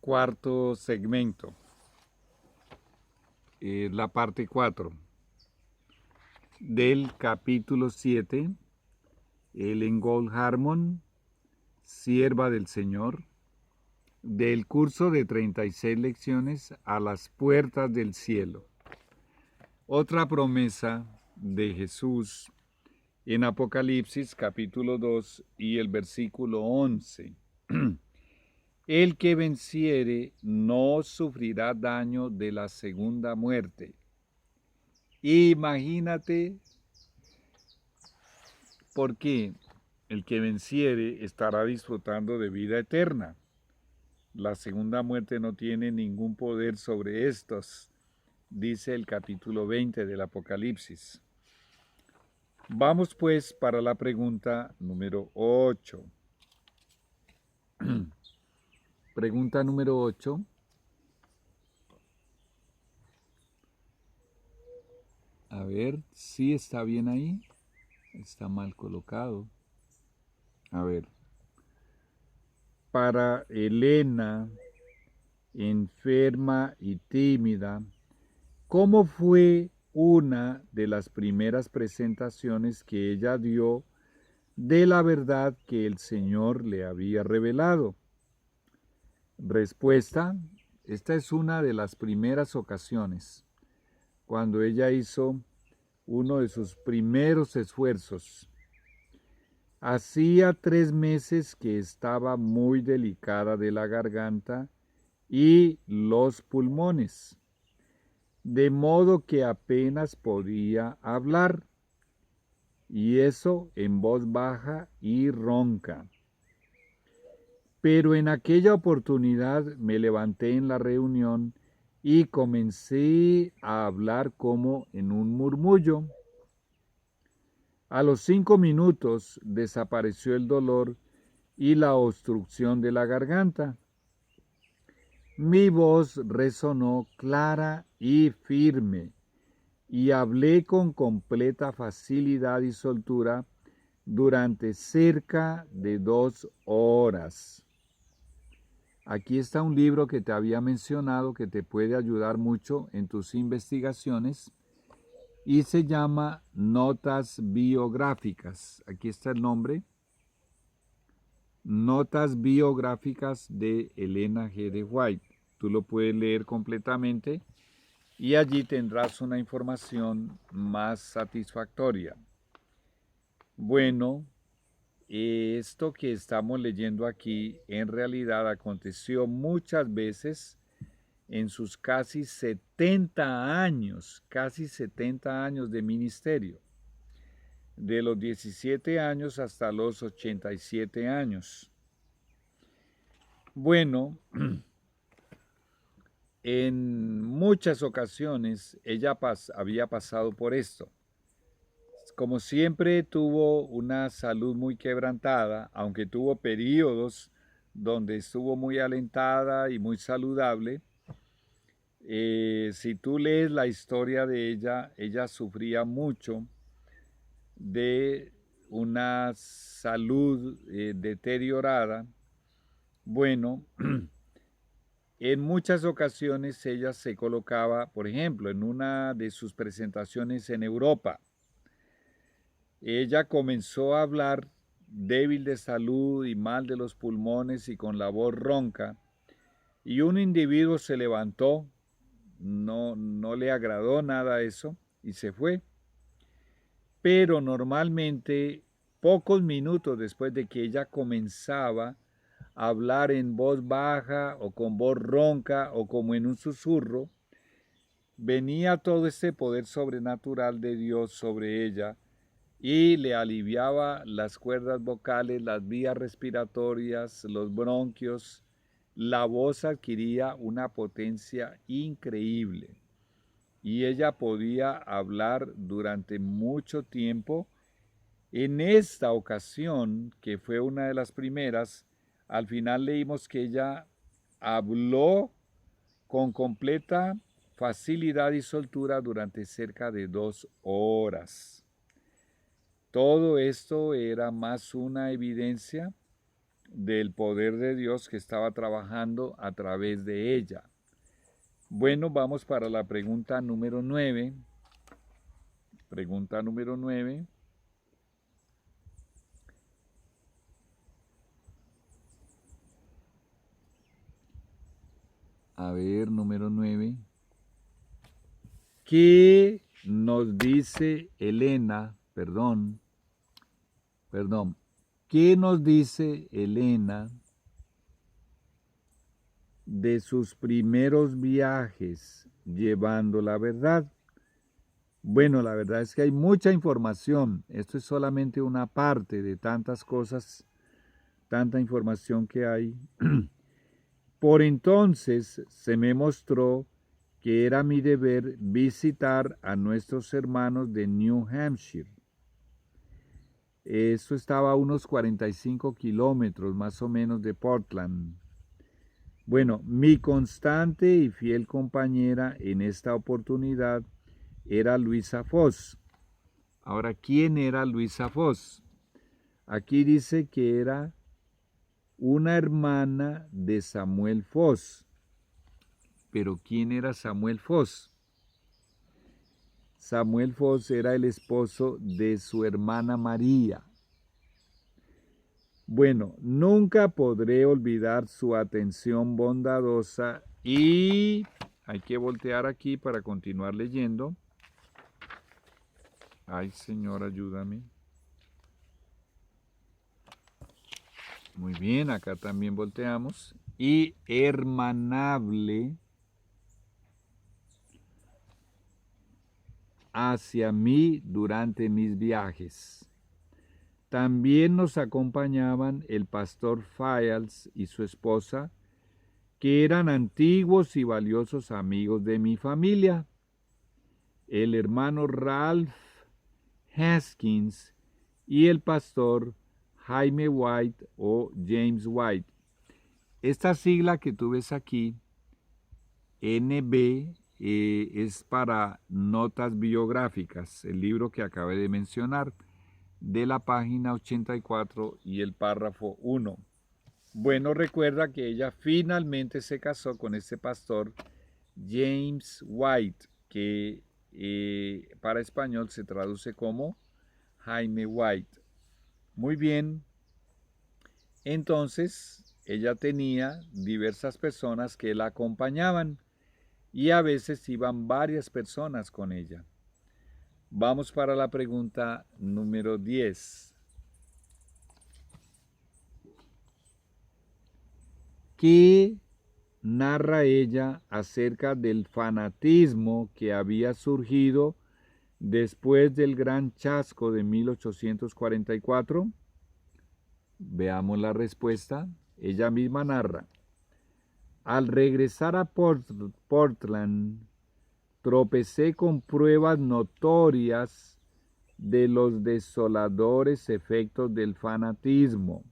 cuarto segmento, la parte 4 del capítulo 7, Ellen Gold Harmon, sierva del Señor, del curso de 36 lecciones a las puertas del cielo. Otra promesa de Jesús en Apocalipsis capítulo 2 y el versículo 11. El que venciere no sufrirá daño de la segunda muerte. Imagínate, porque el que venciere estará disfrutando de vida eterna. La segunda muerte no tiene ningún poder sobre estos, dice el capítulo 20 del Apocalipsis. Vamos pues para la pregunta número 8. Pregunta número 8. A ver, ¿sí está bien ahí? Está mal colocado. A ver. Para Elena, enferma y tímida, ¿cómo fue una de las primeras presentaciones que ella dio de la verdad que el Señor le había revelado? Respuesta: esta es una de las primeras ocasiones, cuando ella hizo uno de sus primeros esfuerzos. Hacía 3 meses que estaba muy delicada de la garganta y los pulmones, de modo que apenas podía hablar, y eso en voz baja y ronca. Pero en aquella oportunidad me levanté en la reunión y comencé a hablar como en un murmullo. A los 5 minutos desapareció el dolor y la obstrucción de la garganta. Mi voz resonó clara y firme, y hablé con completa facilidad y soltura durante cerca de 2 horas. Aquí está un libro que te había mencionado que te puede ayudar mucho en tus investigaciones y se llama Notas Biográficas. Aquí está el nombre. Notas Biográficas de Elena G. de White. Tú lo puedes leer completamente y allí tendrás una información más satisfactoria. Bueno, esto que estamos leyendo aquí en realidad aconteció muchas veces en sus casi 70 años de ministerio, de los 17 años hasta los 87 años. Bueno, en muchas ocasiones ella había pasado por esto. Como siempre tuvo una salud muy quebrantada, aunque tuvo periodos donde estuvo muy alentada y muy saludable. Si tú lees la historia de ella sufría mucho de una salud deteriorada. Bueno, en muchas ocasiones ella se colocaba, por ejemplo, en una de sus presentaciones en Europa. Ella comenzó a hablar débil de salud y mal de los pulmones y con la voz ronca, y un individuo se levantó, no le agradó nada eso y se fue. Pero normalmente, pocos minutos después de que ella comenzaba a hablar en voz baja o con voz ronca o como en un susurro, venía todo ese poder sobrenatural de Dios sobre ella y le aliviaba las cuerdas vocales, las vías respiratorias, los bronquios. La voz adquiría una potencia increíble y ella podía hablar durante mucho tiempo. En esta ocasión, que fue una de las primeras, al final leímos que ella habló con completa facilidad y soltura durante cerca de 2 horas. Todo esto era más una evidencia del poder de Dios que estaba trabajando a través de ella. Bueno, vamos para la pregunta número 9. Pregunta número 9. A ver, número 9. ¿Qué nos dice Elena? Perdón. ¿Qué nos dice Elena de sus primeros viajes llevando la verdad? Bueno, la verdad es que hay mucha información. Esto es solamente una parte de tantas cosas, tanta información que hay. Por entonces se me mostró que era mi deber visitar a nuestros hermanos de New Hampshire. Eso estaba a unos 45 kilómetros más o menos de Portland. Bueno, mi constante y fiel compañera en esta oportunidad era Luisa Foss. Ahora, ¿quién era Luisa Foss? Aquí dice que era una hermana de Samuel Foss. Pero ¿quién era Samuel Foss? Samuel Foss era el esposo de su hermana María. Bueno, nunca podré olvidar su atención bondadosa y hay que voltear aquí para continuar leyendo. Ay, Señor, ayúdame. Muy bien, acá también volteamos. Y hermanable hacia mí durante mis viajes. También nos acompañaban el pastor Files y su esposa, que eran antiguos y valiosos amigos de mi familia, el hermano Ralph Haskins y el pastor Jaime White o James White. Esta sigla que tú ves aquí, NB, es para notas biográficas, el libro que acabé de mencionar, de la página 84 y el párrafo 1. Bueno, recuerda que ella finalmente se casó con este pastor James White, que para español se traduce como Jaime White. Muy bien, entonces ella tenía diversas personas que la acompañaban y a veces iban varias personas con ella. Vamos para la pregunta número 10. ¿Qué narra ella acerca del fanatismo que había surgido después del gran chasco de 1844? Veamos la respuesta. Ella misma narra. Al regresar a Portland, tropecé con pruebas notorias de los desoladores efectos del fanatismo.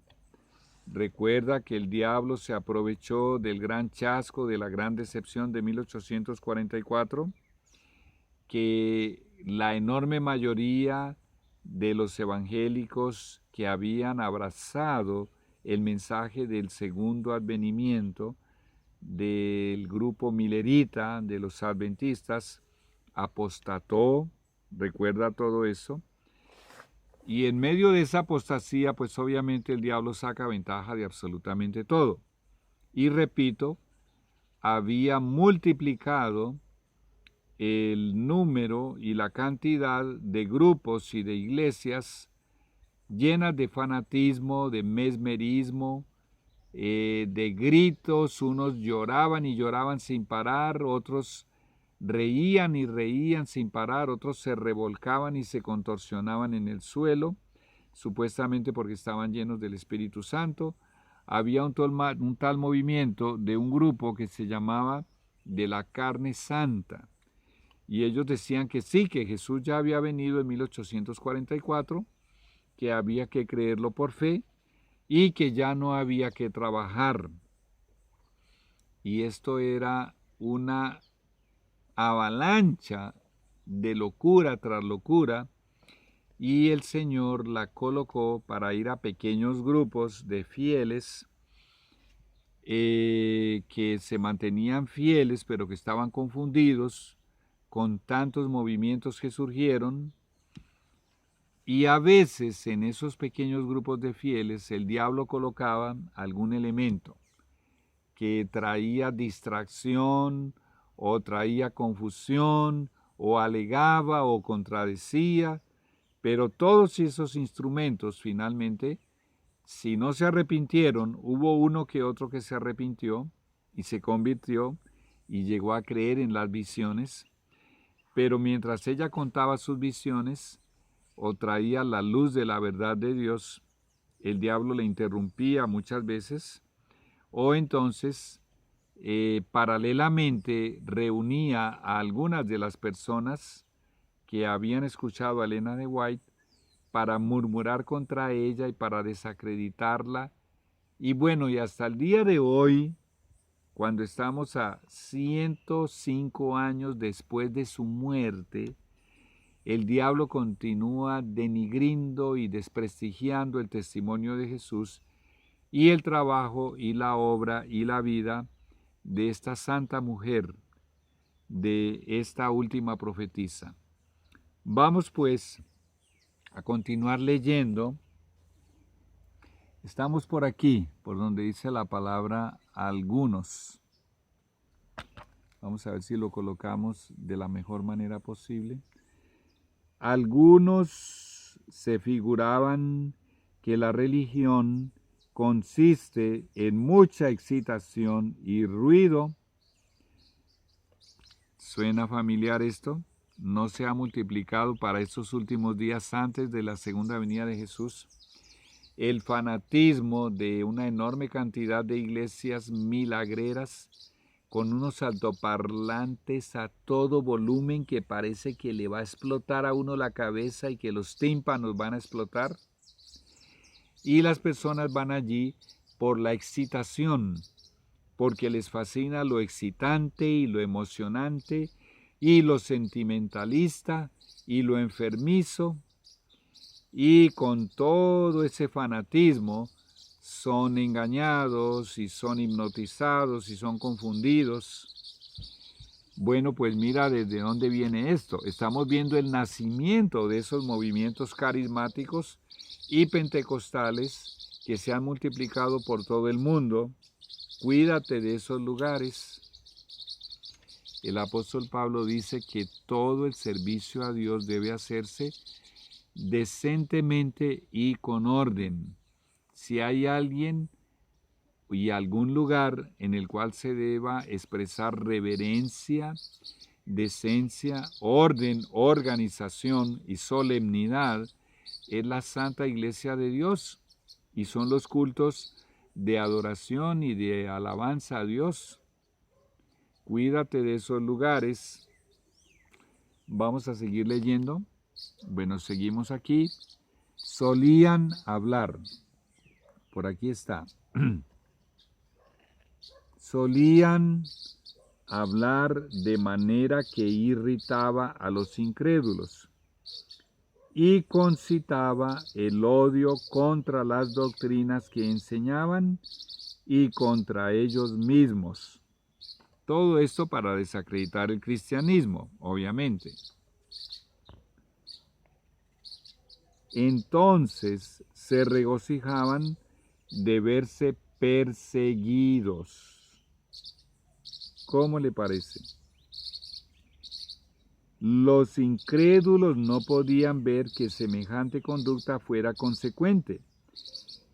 Recuerda que el diablo se aprovechó del gran chasco, de la gran decepción de 1844, que la enorme mayoría de los evangélicos que habían abrazado el mensaje del segundo advenimiento del grupo milerita, de los adventistas, apostató, recuerda todo eso, y en medio de esa apostasía, pues obviamente el diablo saca ventaja de absolutamente todo. Y repito, había multiplicado el número y la cantidad de grupos y de iglesias llenas de fanatismo, de mesmerismo, de gritos. Unos lloraban y lloraban sin parar, otros reían y reían sin parar, otros se revolcaban y se contorsionaban en el suelo, supuestamente porque estaban llenos del Espíritu Santo. Había un tal movimiento de un grupo que se llamaba de la carne santa, y ellos decían que sí, que Jesús ya había venido en 1844, que había que creerlo por fe y que ya no había que trabajar. Y esto era una avalancha de locura tras locura, y el Señor la colocó para ir a pequeños grupos de fieles que se mantenían fieles, pero que estaban confundidos con tantos movimientos que surgieron. Y a veces en esos pequeños grupos de fieles el diablo colocaba algún elemento que traía distracción o traía confusión o alegaba o contradecía, pero todos esos instrumentos finalmente, si no se arrepintieron, hubo uno que otro que se arrepintió y se convirtió y llegó a creer en las visiones, pero mientras ella contaba sus visiones o traía la luz de la verdad de Dios, el diablo le interrumpía muchas veces, o entonces paralelamente reunía a algunas de las personas que habían escuchado a Elena de White para murmurar contra ella y para desacreditarla. Y bueno, y hasta el día de hoy, cuando estamos a 105 años después de su muerte, el diablo continúa denigriendo y desprestigiando el testimonio de Jesús y el trabajo y la obra y la vida de esta santa mujer, de esta última profetisa. Vamos pues a continuar leyendo. Estamos por aquí, por donde dice la palabra algunos. Vamos a ver si lo colocamos de la mejor manera posible. Algunos se figuraban que la religión consiste en mucha excitación y ruido. ¿Suena familiar esto? ¿No se ha multiplicado para estos últimos días antes de la segunda venida de Jesús el fanatismo de una enorme cantidad de iglesias milagreras con unos altoparlantes a todo volumen que parece que le va a explotar a uno la cabeza y que los tímpanos van a explotar? Y las personas van allí por la excitación, porque les fascina lo excitante y lo emocionante y lo sentimentalista y lo enfermizo, y con todo ese fanatismo son engañados y son hipnotizados y son confundidos. Bueno, pues mira desde dónde viene esto. Estamos viendo el nacimiento de esos movimientos carismáticos y pentecostales que se han multiplicado por todo el mundo. Cuídate de esos lugares. El apóstol Pablo dice que todo el servicio a Dios debe hacerse decentemente y con orden. Si hay alguien y algún lugar en el cual se deba expresar reverencia, decencia, orden, organización y solemnidad, es la Santa Iglesia de Dios y son los cultos de adoración y de alabanza a Dios. Cuídate de esos lugares. Vamos a seguir leyendo. Bueno, seguimos aquí. Solían hablar. Por aquí está. Solían hablar de manera que irritaba a los incrédulos y concitaba el odio contra las doctrinas que enseñaban y contra ellos mismos. Todo esto para desacreditar el cristianismo, obviamente. Entonces se regocijaban de verse perseguidos. ¿Cómo le parece? Los incrédulos no podían ver que semejante conducta fuera consecuente.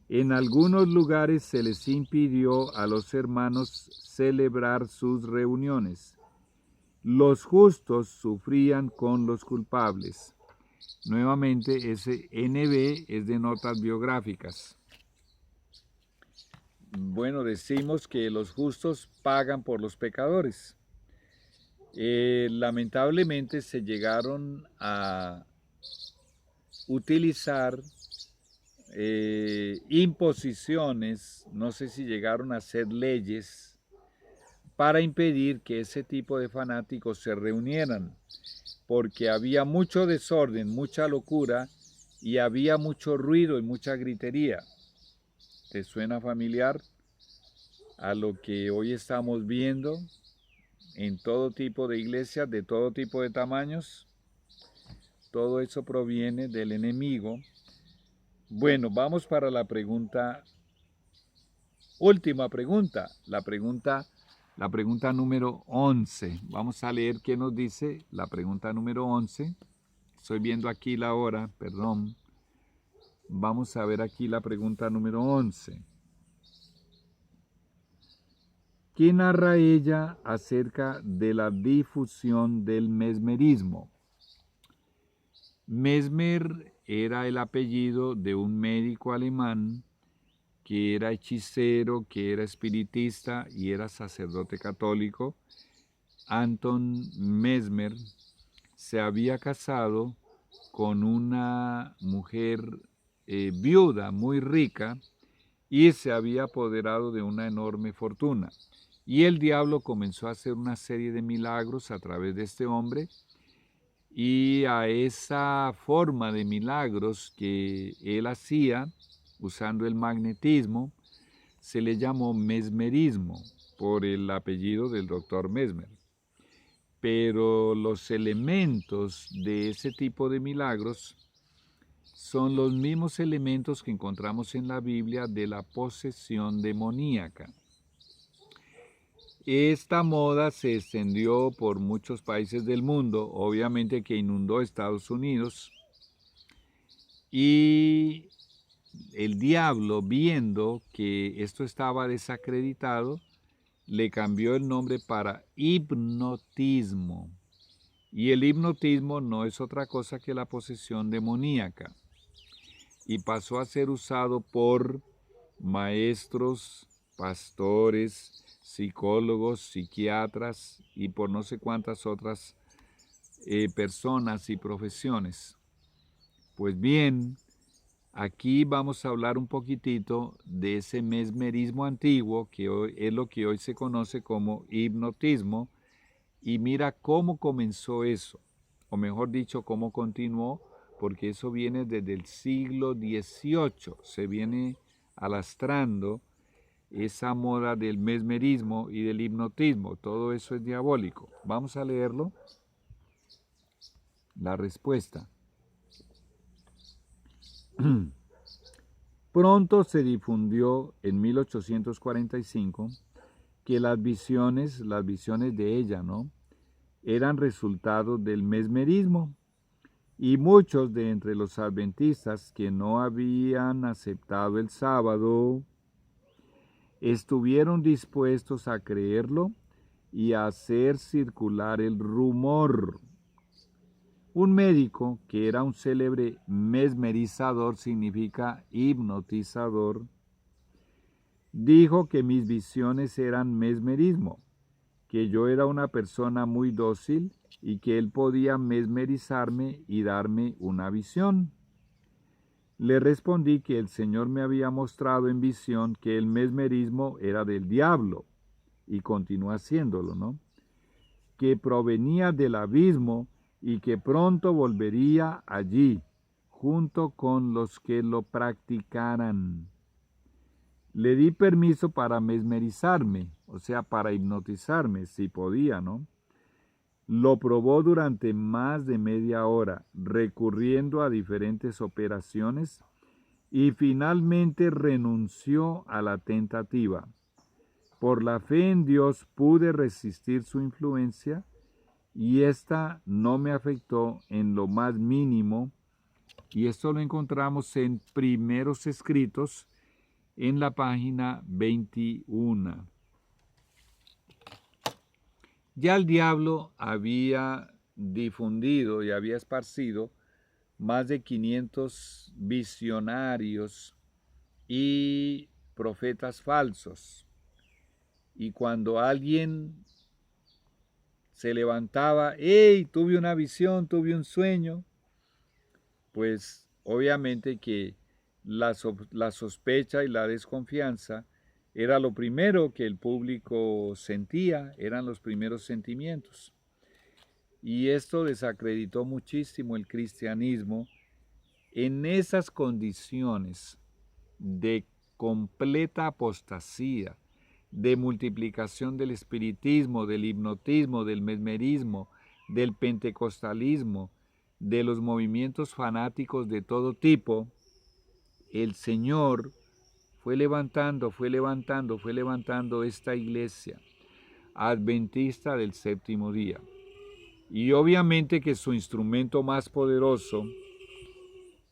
En algunos lugares se les impidió a los hermanos celebrar sus reuniones. Los justos sufrían con los culpables. Nuevamente, ese NB es de notas biográficas. Bueno, decimos que los justos pagan por los pecadores. Lamentablemente se llegaron a utilizar imposiciones, no sé si llegaron a ser leyes, para impedir que ese tipo de fanáticos se reunieran, porque había mucho desorden, mucha locura y había mucho ruido y mucha gritería. ¿Te suena familiar a lo que hoy estamos viendo en todo tipo de iglesias, de todo tipo de tamaños? Todo eso proviene del enemigo. Bueno, vamos para la última pregunta, la pregunta número 11. Vamos a leer qué nos dice la pregunta número 11. Estoy viendo aquí la hora, perdón. Vamos a ver aquí la pregunta número 11. ¿Qué narra ella acerca de la difusión del mesmerismo? Mesmer era el apellido de un médico alemán que era hechicero, que era espiritista y era sacerdote católico. Anton Mesmer se había casado con una mujer viuda muy rica y se había apoderado de una enorme fortuna. Y el diablo comenzó a hacer una serie de milagros a través de este hombre, y a esa forma de milagros que él hacía usando el magnetismo se le llamó mesmerismo por el apellido del doctor Mesmer. Pero los elementos de ese tipo de milagros son los mismos elementos que encontramos en la Biblia de la posesión demoníaca. Esta moda se extendió por muchos países del mundo, obviamente que inundó Estados Unidos, y el diablo, viendo que esto estaba desacreditado, le cambió el nombre para hipnotismo. Y el hipnotismo no es otra cosa que la posesión demoníaca. Y pasó a ser usado por maestros, pastores, psicólogos, psiquiatras y por no sé cuántas otras personas y profesiones. Pues bien, aquí vamos a hablar un poquitito de ese mesmerismo antiguo, que hoy es lo que hoy se conoce como hipnotismo, y mira cómo comenzó eso, o mejor dicho, cómo continuó, porque eso viene desde el siglo XVIII, se viene alastrando esa moda del mesmerismo y del hipnotismo, todo eso es diabólico. Vamos a leerlo. La respuesta. Pronto se difundió en 1845 que las visiones de ella, ¿no?, eran resultado del mesmerismo, y muchos de entre los adventistas que no habían aceptado el sábado estuvieron dispuestos a creerlo y a hacer circular el rumor. Un médico, que era un célebre mesmerizador, significa hipnotizador, dijo que mis visiones eran mesmerismo, que yo era una persona muy dócil y que él podía mesmerizarme y darme una visión. Le respondí que el Señor me había mostrado en visión que el mesmerismo era del diablo, y continúa haciéndolo, ¿no?, que provenía del abismo y que pronto volvería allí, junto con los que lo practicaran. Le di permiso para mesmerizarme, o sea, para hipnotizarme, si podía, ¿no? Lo probó durante más de media hora, recurriendo a diferentes operaciones, y finalmente renunció a la tentativa. Por la fe en Dios pude resistir su influencia y esta no me afectó en lo más mínimo, y esto lo encontramos en Primeros Escritos en la página 21. Ya el diablo había difundido y había esparcido más de 500 visionarios y profetas falsos. Y cuando alguien se levantaba, ¡hey! Tuve una visión, tuve un sueño, pues obviamente que la sospecha y la desconfianza era lo primero que el público sentía, eran los primeros sentimientos. Y esto desacreditó muchísimo el cristianismo, En esas condiciones de completa apostasía, de multiplicación del espiritismo, del hipnotismo, del mesmerismo, del pentecostalismo, de los movimientos fanáticos de todo tipo, el Señor fue levantando esta iglesia adventista del séptimo día. Y obviamente que su instrumento más poderoso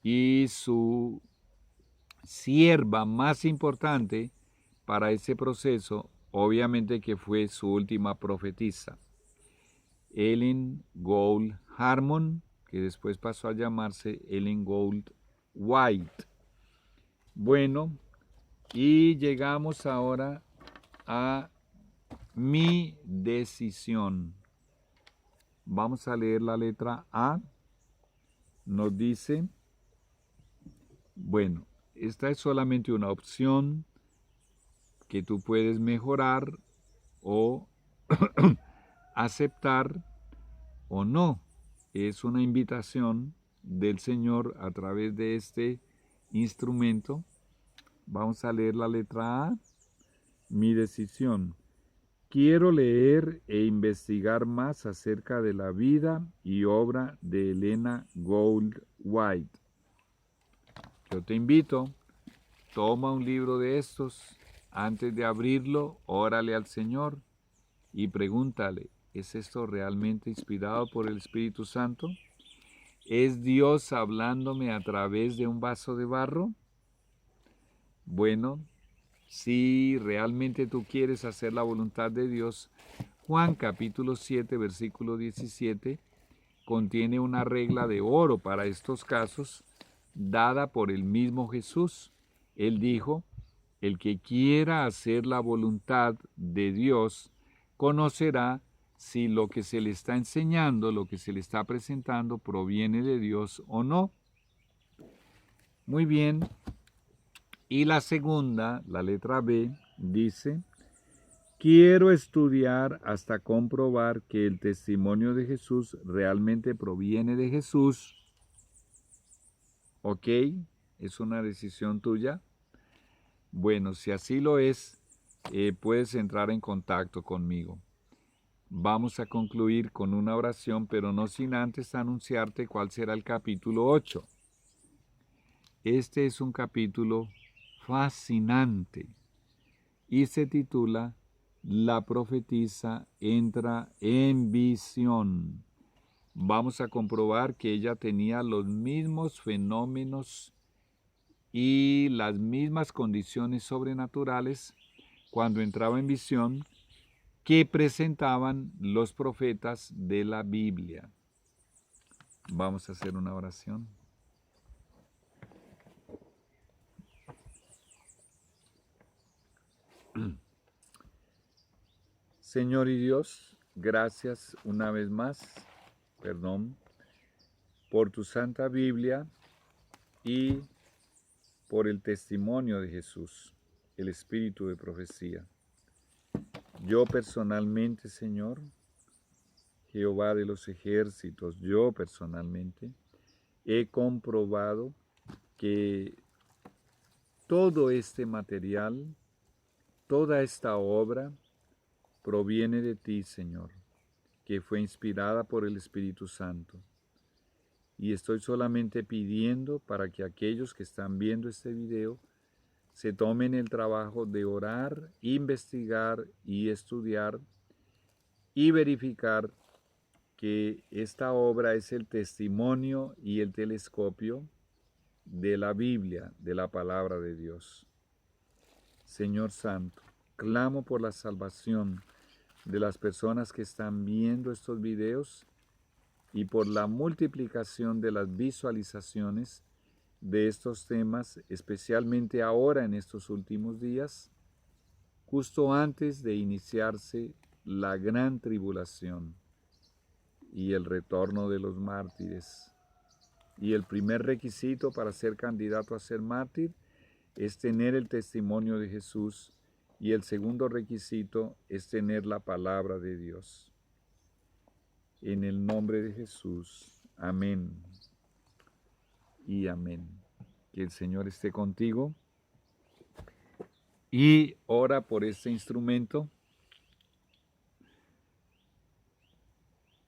y su sierva más importante para ese proceso, obviamente que fue su última profetisa, Ellen Gold Harmon, que después pasó a llamarse Ellen Gold White. Bueno, y llegamos ahora a mi decisión. Vamos a leer la letra A. Nos dice, bueno, esta es solamente una opción que tú puedes mejorar o aceptar o no. Es una invitación del Señor a través de este instrumento. Vamos a leer la letra A. Mi decisión. Quiero leer e investigar más acerca de la vida y obra de Elena Gold White. Yo te invito, toma un libro de estos, antes de abrirlo, órale al Señor y pregúntale, ¿es esto realmente inspirado por el Espíritu Santo? ¿Es Dios hablándome a través de un vaso de barro? Bueno, si realmente tú quieres hacer la voluntad de Dios, Juan capítulo 7, versículo 17, contiene una regla de oro para estos casos, dada por el mismo Jesús. Él dijo, el que quiera hacer la voluntad de Dios, conocerá si lo que se le está enseñando, lo que se le está presentando, proviene de Dios o no. Muy bien. Y la segunda, la letra B, dice, quiero estudiar hasta comprobar que el testimonio de Jesús realmente proviene de Jesús. ¿Ok? ¿Es una decisión tuya? Bueno, si así lo es, puedes entrar en contacto conmigo. Vamos a concluir con una oración, pero no sin antes anunciarte cuál será el capítulo 8. Este es un capítulo fascinante y se titula La profetisa entra en visión. Vamos a comprobar que ella tenía los mismos fenómenos y las mismas condiciones sobrenaturales cuando entraba en visión que presentaban los profetas de la Biblia. Vamos a hacer una oración. Señor y Dios, gracias una vez más, por tu Santa Biblia y por el testimonio de Jesús, el espíritu de profecía. Yo personalmente, Señor, Jehová de los ejércitos, yo personalmente he comprobado que todo este material, toda esta obra proviene de ti, Señor, que fue inspirada por el Espíritu Santo. Y estoy solamente pidiendo para que aquellos que están viendo este video se tomen el trabajo de orar, investigar y estudiar y verificar que esta obra es el testimonio y el telescopio de la Biblia, de la palabra de Dios. Señor Santo, clamo por la salvación de las personas que están viendo estos videos y por la multiplicación de las visualizaciones de estos temas, especialmente ahora en estos últimos días, justo antes de iniciarse la gran tribulación y el retorno de los mártires. Y el primer requisito para ser candidato a ser mártir es tener el testimonio de Jesús, y el segundo requisito es tener la palabra de Dios. En el nombre de Jesús. Amén. y amén. Que el Señor esté contigo y ora por este instrumento